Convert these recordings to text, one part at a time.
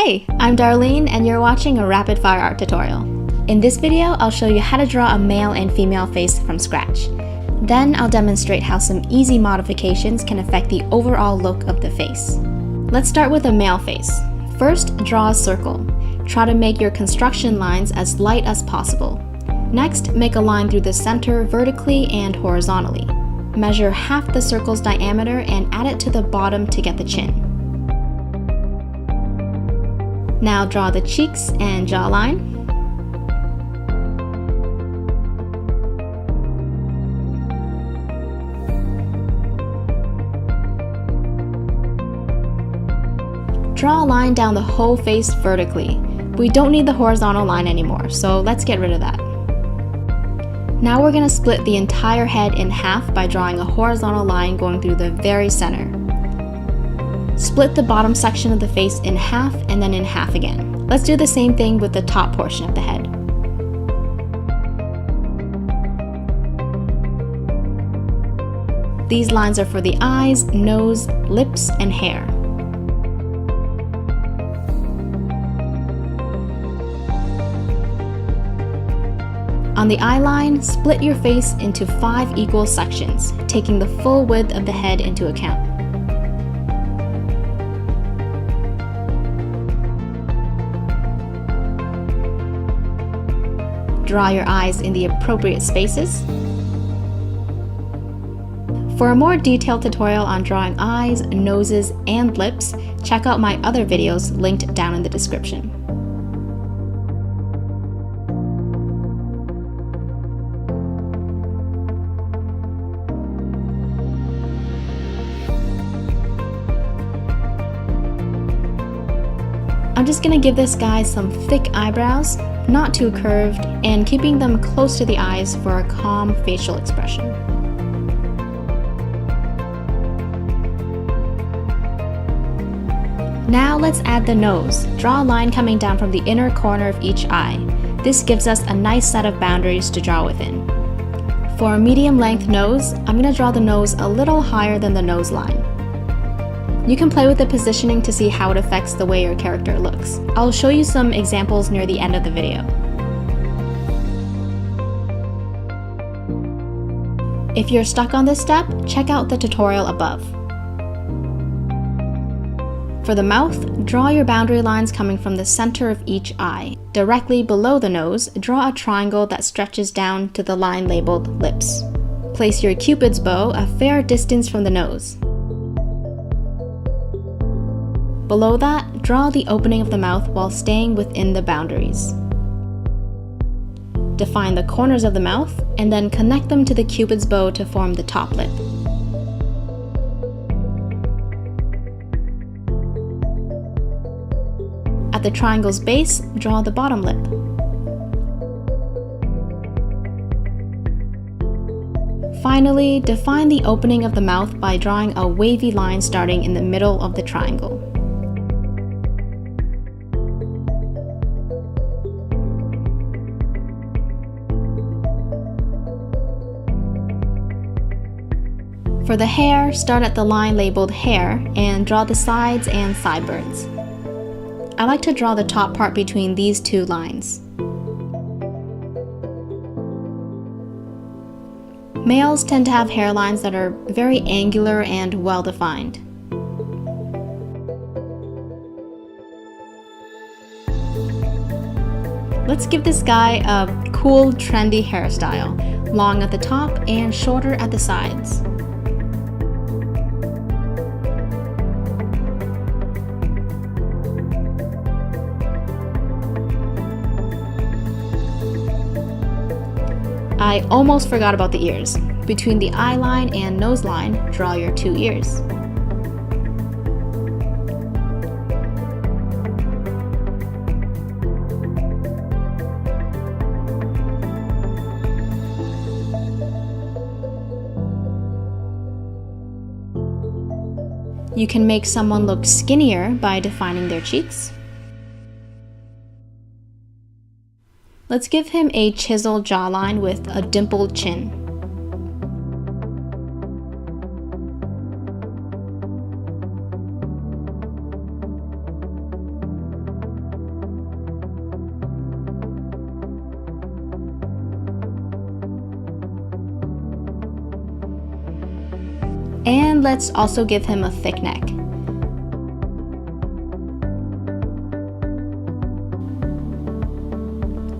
Hey, I'm Darlene and you're watching a rapid fire art tutorial. In this video, I'll show you how to draw a male and female face from scratch. Then I'll demonstrate how some easy modifications can affect the overall look of the face. Let's start with a male face. First, draw a circle. Try to make your construction lines as light as possible. Next, make a line through the center vertically and horizontally. Measure half the circle's diameter and add it to the bottom to get the chin. Now draw the cheeks and jawline. Draw a line down the whole face vertically. We don't need the horizontal line anymore, so let's get rid of that. Now we're going to split the entire head in half by drawing a horizontal line going through the very center. Split the bottom section of the face in half and then in half again. Let's do the same thing with the top portion of the head. These lines are for the eyes, nose, lips, and hair. On the eye line, split your face into 5 equal sections, taking the full width of the head into account. Draw your eyes in the appropriate spaces. For a more detailed tutorial on drawing eyes, noses, and lips, check out my other videos linked down in the description. I'm just gonna give this guy some thick eyebrows, not too curved, and keeping them close to the eyes for a calm facial expression. Now let's add the nose. Draw a line coming down from the inner corner of each eye. This gives us a nice set of boundaries to draw within. For a medium length nose, I'm gonna draw the nose a little higher than the nose line. You can play with the positioning to see how it affects the way your character looks. I'll show you some examples near the end of the video. If you're stuck on this step, check out the tutorial above. For the mouth, draw your boundary lines coming from the center of each eye. Directly below the nose, draw a triangle that stretches down to the line labeled lips. Place your Cupid's bow a fair distance from the nose. Below that, draw the opening of the mouth while staying within the boundaries. Define the corners of the mouth, and then connect them to the Cupid's bow to form the top lip. At the triangle's base, draw the bottom lip. Finally, define the opening of the mouth by drawing a wavy line starting in the middle of the triangle. For the hair, start at the line labeled hair and draw the sides and sideburns. I like to draw the top part between these two lines. Males tend to have hairlines that are very angular and well-defined. Let's give this guy a cool, trendy hairstyle, long at the top and shorter at the sides. I almost forgot about the ears. Between the eye line and nose line, draw your 2 ears. You can make someone look skinnier by defining their cheeks. Let's give him a chiseled jawline with a dimpled chin. And let's also give him a thick neck.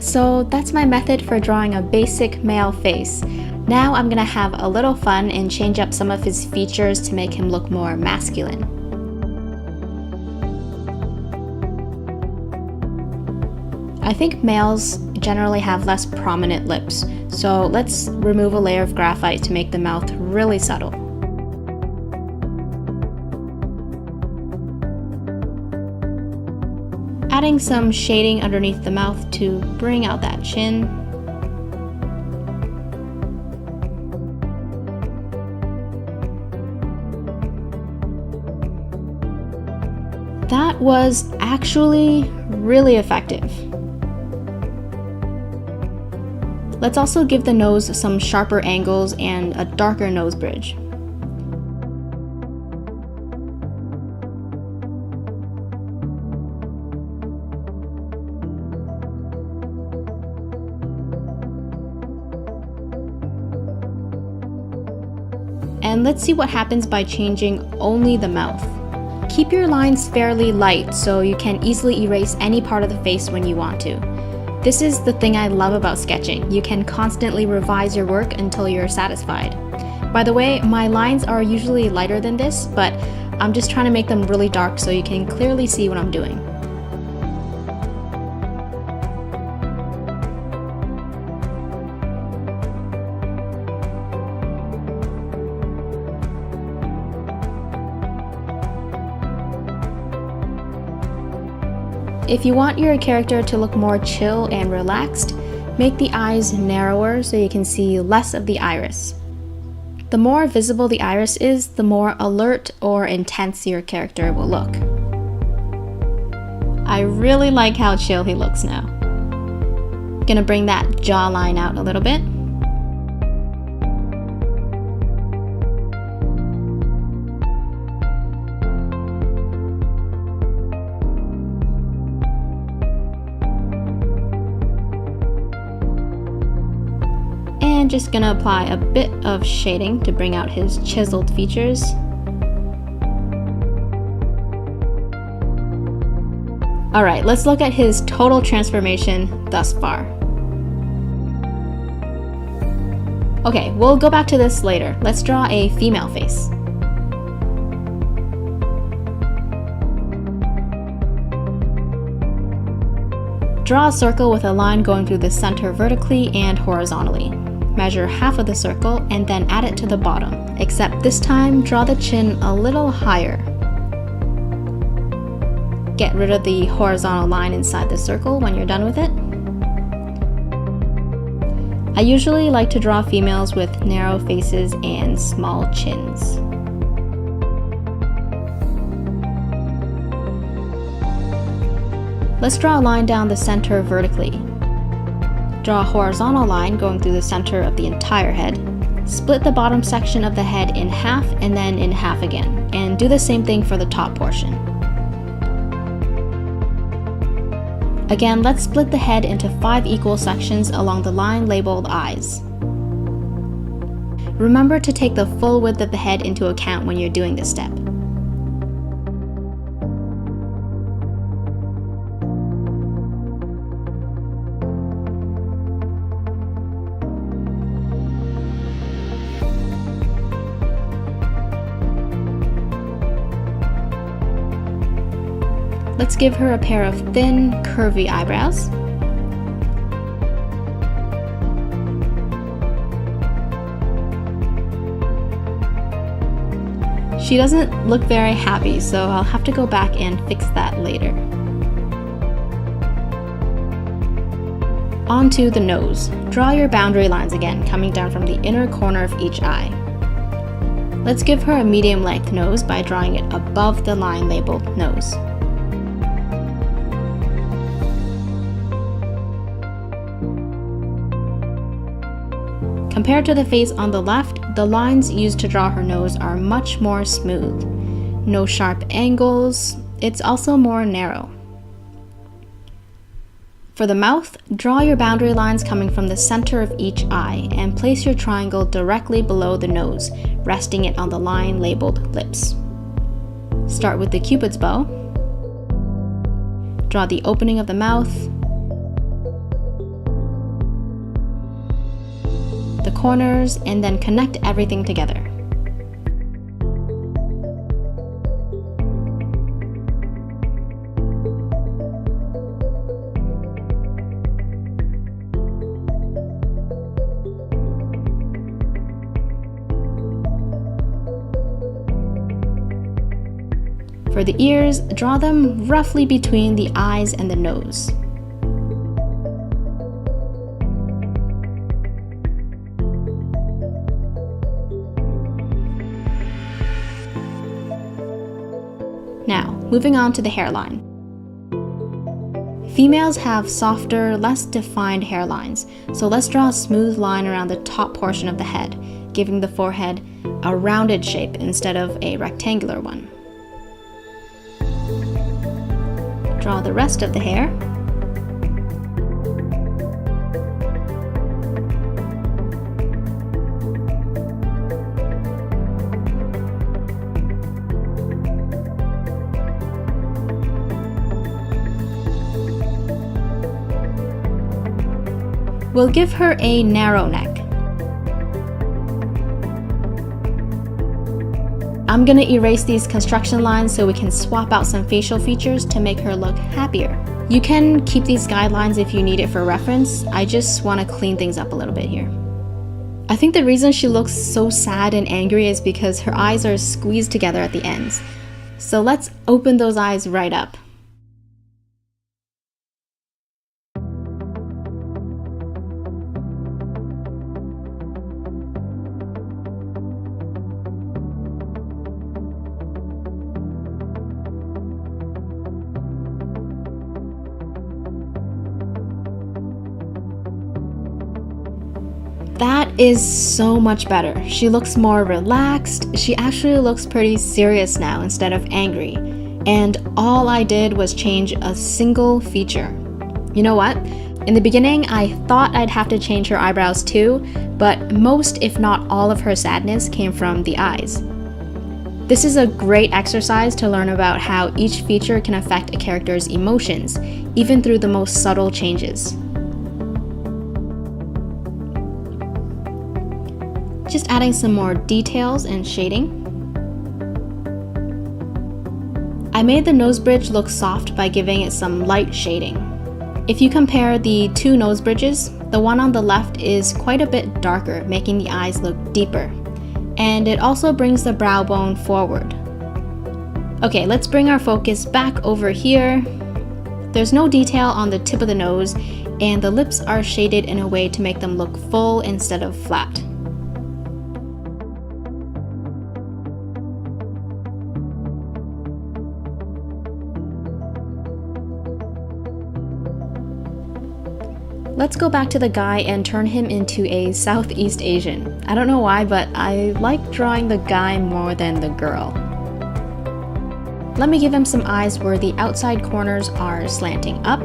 So that's my method for drawing a basic male face. Now I'm gonna have a little fun and change up some of his features to make him look more masculine. I think males generally have less prominent lips, so let's remove a layer of graphite to make the mouth really subtle. Adding some shading underneath the mouth to bring out that chin. That was actually really effective. Let's also give the nose some sharper angles and a darker nose bridge. And let's see what happens by changing only the mouth. Keep your lines fairly light so you can easily erase any part of the face when you want to. This is the thing I love about sketching. You can constantly revise your work until you're satisfied. By the way, my lines are usually lighter than this, but I'm just trying to make them really dark so you can clearly see what I'm doing. If you want your character to look more chill and relaxed, make the eyes narrower so you can see less of the iris. The more visible the iris is, the more alert or intense your character will look. I really like how chill he looks now. Gonna bring that jawline out a little bit. And just gonna apply a bit of shading to bring out his chiseled features. Alright, let's look at his total transformation thus far. Okay, we'll go back to this later. Let's draw a female face. Draw a circle with a line going through the center vertically and horizontally. Measure half of the circle and then add it to the bottom, except this time draw the chin a little higher. Get rid of the horizontal line inside the circle when you're done with it. I usually like to draw females with narrow faces and small chins. Let's draw a line down the center vertically. Draw a horizontal line going through the center of the entire head. Split the bottom section of the head in half and then in half again, and do the same thing for the top portion. Again, let's split the head into 5 equal sections along the line labeled eyes. Remember to take the full width of the head into account when you're doing this step. Let's give her a pair of thin, curvy eyebrows. She doesn't look very happy, so I'll have to go back and fix that later. On to the nose. Draw your boundary lines again, coming down from the inner corner of each eye. Let's give her a medium-length nose by drawing it above the line labeled nose. Compared to the face on the left, the lines used to draw her nose are much more smooth. No sharp angles, it's also more narrow. For the mouth, draw your boundary lines coming from the center of each eye and place your triangle directly below the nose, resting it on the line labeled lips. Start with the Cupid's bow. Draw the opening of the mouth, the corners, and then connect everything together. For the ears, draw them roughly between the eyes and the nose. Now, moving on to the hairline. Females have softer, less defined hairlines, so let's draw a smooth line around the top portion of the head, giving the forehead a rounded shape instead of a rectangular one. Draw the rest of the hair. We'll give her a narrow neck. I'm gonna erase these construction lines so we can swap out some facial features to make her look happier. You can keep these guidelines if you need it for reference. I just want to clean things up a little bit here. I think the reason she looks so sad and angry is because her eyes are squeezed together at the ends. So let's open those eyes right up. That is so much better. She looks more relaxed. She actually looks pretty serious now instead of angry. And all I did was change a single feature. You know what? In the beginning, I thought I'd have to change her eyebrows too, but most, if not all of her sadness came from the eyes. This is a great exercise to learn about how each feature can affect a character's emotions, even through the most subtle changes. Just adding some more details and shading. I made the nose bridge look soft by giving it some light shading. If you compare the two nose bridges, the one on the left is quite a bit darker, making the eyes look deeper. And it also brings the brow bone forward. Okay, let's bring our focus back over here. There's no detail on the tip of the nose, and the lips are shaded in a way to make them look full instead of flat. Let's go back to the guy and turn him into a Southeast Asian. I don't know why, but I like drawing the guy more than the girl. Let me give him some eyes where the outside corners are slanting up.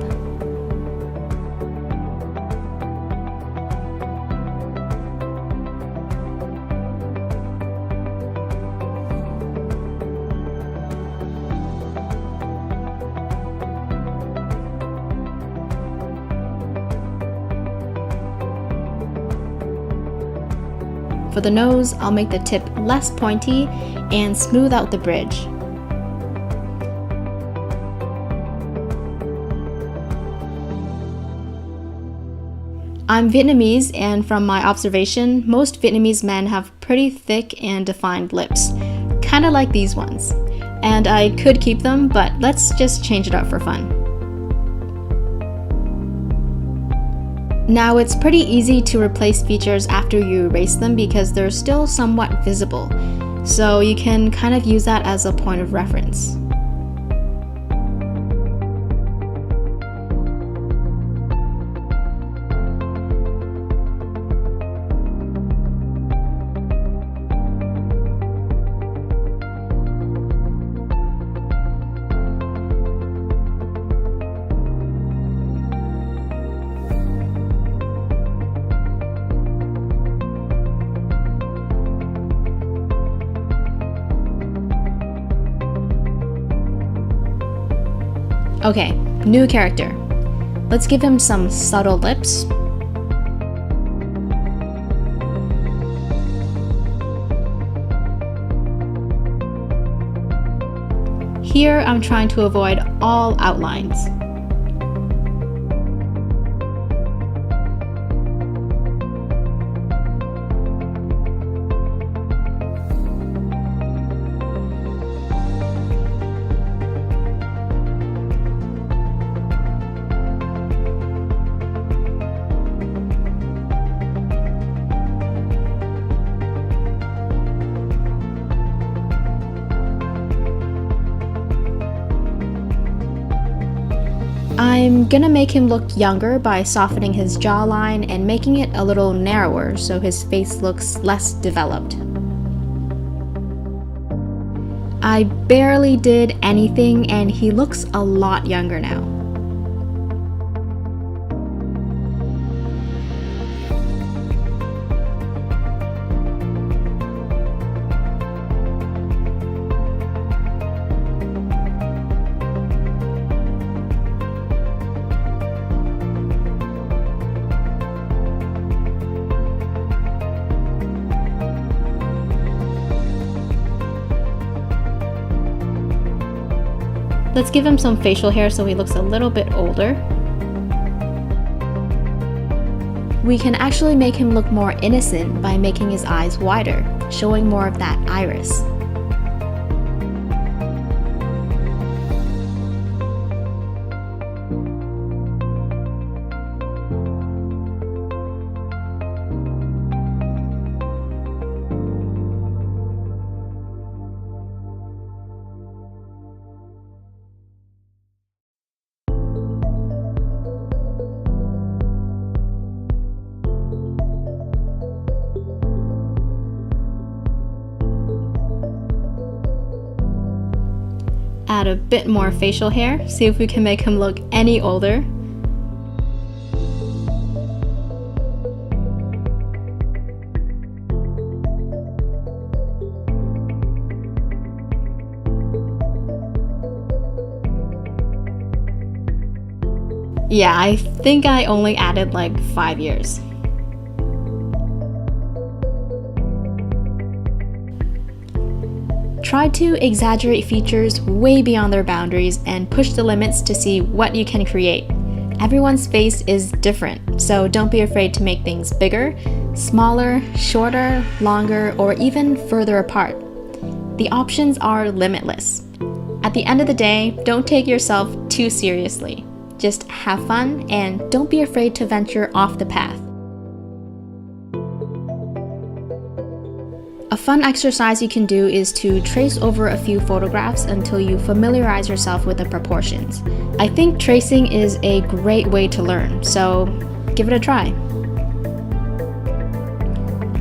For the nose, I'll make the tip less pointy and smooth out the bridge. I'm Vietnamese, and from my observation, most Vietnamese men have pretty thick and defined lips, kind of like these ones. And I could keep them, but let's just change it up for fun. Now it's pretty easy to replace features after you erase them because they're still somewhat visible, so you can kind of use that as a point of reference. Okay, new character. Let's give him some subtle lips. Here, I'm trying to avoid all outlines. I'm gonna make him look younger by softening his jawline and making it a little narrower so his face looks less developed. I barely did anything and he looks a lot younger now. Let's give him some facial hair so he looks a little bit older. We can actually make him look more innocent by making his eyes wider, showing more of that iris. Add a bit more facial hair, see if we can make him look any older. Yeah, I think I only added like 5 years. Try to exaggerate features way beyond their boundaries and push the limits to see what you can create. Everyone's face is different, so don't be afraid to make things bigger, smaller, shorter, longer, or even further apart. The options are limitless. At the end of the day, don't take yourself too seriously. Just have fun and don't be afraid to venture off the path. A fun exercise you can do is to trace over a few photographs until you familiarize yourself with the proportions. I think tracing is a great way to learn, so give it a try.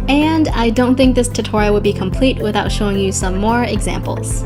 And I don't think this tutorial would be complete without showing you some more examples.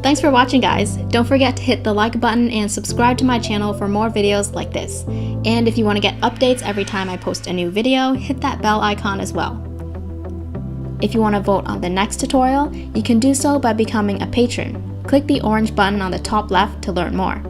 Thanks for watching, guys. Don't forget to hit the like button and subscribe to my channel for more videos like this. And if you want to get updates every time I post a new video, hit that bell icon as well. If you want to vote on the next tutorial, you can do so by becoming a patron. Click the orange button on the top left to learn more.